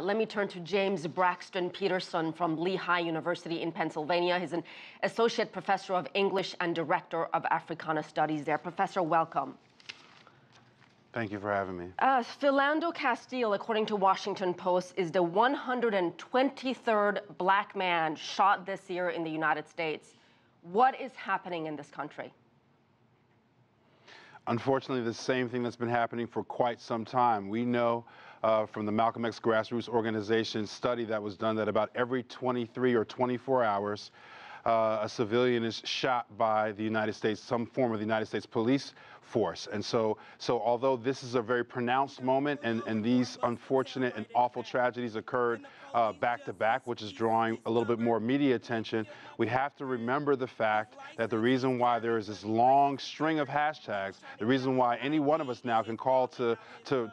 Let me turn to James Braxton Peterson from Lehigh University in Pennsylvania. He's an associate professor of English and director of Africana Studies there. Professor, welcome. Thank you for having me. Philando Castile, according to Washington Post, is the 123rd black man shot this year in the United States. What is happening in this country? Unfortunately, the same thing that's been happening for quite some time. We know from the Malcolm X Grassroots Organization study that was done that about every 23 or 24 hours, a civilian is shot by the United States, some form of the United States police force. And so although this is a very pronounced moment and these unfortunate and awful tragedies occurred back to back, which is drawing a little bit more media attention, we have to remember the fact that the reason why there is this long string of hashtags, the reason why any one of us now can call to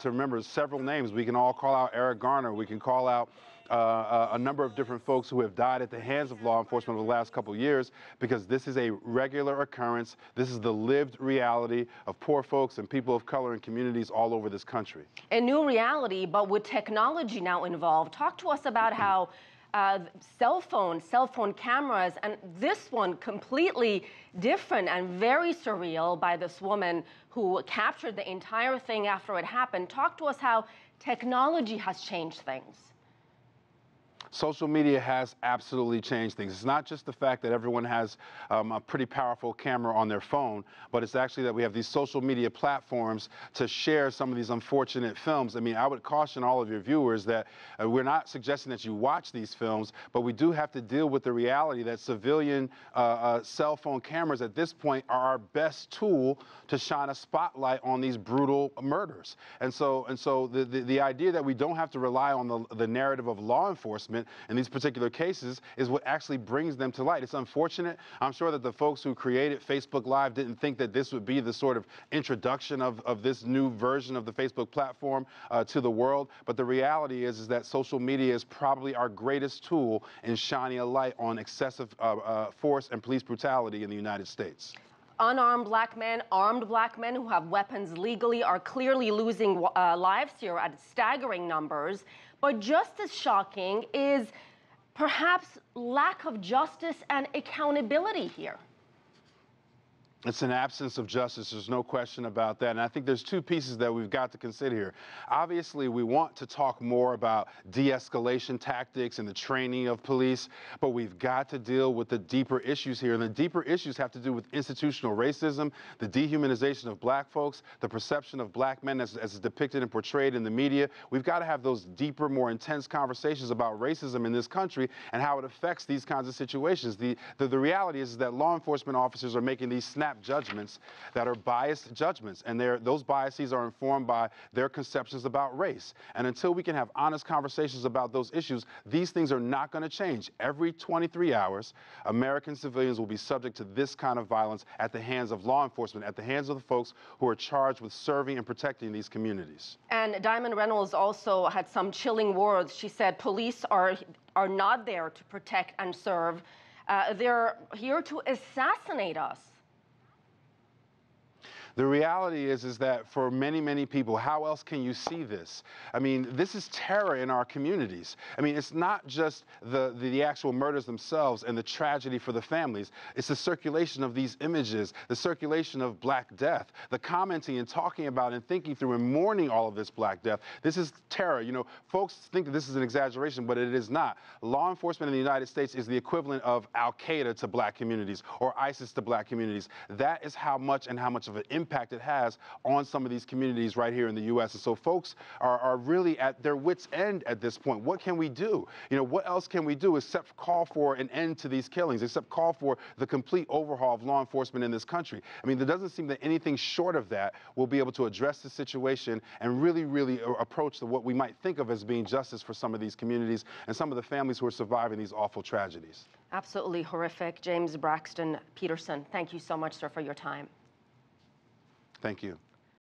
remember several names. We can all call out Eric Garner. We can call out a number of different folks who have died at the hands of law enforcement over the last couple of years, because this is a regular occurrence. This is the lived reality of poor folks and people of color in communities all over this country. A new reality, but with technology now involved. Talk to us about how cell phone cameras, and this one completely different and very surreal by this woman who captured the entire thing after it happened. Talk to us how technology has changed things. Social media has absolutely changed things. It's not just the fact that everyone has a pretty powerful camera on their phone, but it's actually that we have these social media platforms to share some of these unfortunate films. I mean, I would caution all of your viewers that we're not suggesting that you watch these films, but we do have to deal with the reality that civilian cell phone cameras at this point are our best tool to shine a spotlight on these brutal murders. And so the idea that we don't have to rely on the narrative of law enforcement in these particular cases is what actually brings them to light. It's unfortunate. I'm sure that the folks who created Facebook Live didn't think that this would be the sort of introduction of this new version of the Facebook platform to the world. But the reality is that social media is probably our greatest tool in shining a light on excessive force and police brutality in the United States. Unarmed black men, armed black men who have weapons legally are clearly losing lives here at staggering numbers. But just as shocking is perhaps lack of justice and accountability here. It's an absence of justice. There's no question about that. And I think there's two pieces that we've got to consider here. Obviously, we want to talk more about de-escalation tactics and the training of police, but we've got to deal with the deeper issues here. And the deeper issues have to do with institutional racism, the dehumanization of black folks, the perception of black men as depicted and portrayed in the media. We've got to have those deeper, more intense conversations about racism in this country and how it affects these kinds of situations. The reality is that law enforcement officers are making these snap judgments that are biased judgments, and those biases are informed by their conceptions about race. And until we can have honest conversations about those issues, these things are not going to change. Every 23 hours, American civilians will be subject to this kind of violence at the hands of law enforcement, at the hands of the folks who are charged with serving and protecting these communities. And Diamond Reynolds also had some chilling words. She said police are not there to protect and serve. They're here to assassinate us. The reality is that for many, many people, how else can you see this? I mean, this is terror in our communities. I mean, it's not just the actual murders themselves and the tragedy for the families. It's the circulation of these images, the circulation of Black death, the commenting and talking about and thinking through and mourning all of this Black death. This is terror. You know, folks think that this is an exaggeration, but it is not. Law enforcement in the United States is the equivalent of Al-Qaeda to Black communities or ISIS to Black communities. That is how much of an impact it has on some of these communities right here in the U.S. And so folks are really at their wits' end at this point. What can we do? You know, what else can we do except call for an end to these killings, except call for the complete overhaul of law enforcement in this country? I mean, there doesn't seem that anything short of that will be able to address the situation and really approach what we might think of as being justice for some of these communities and some of the families who are surviving these awful tragedies. Absolutely horrific. James Braxton Peterson, thank you so much, sir, for your time. Thank you.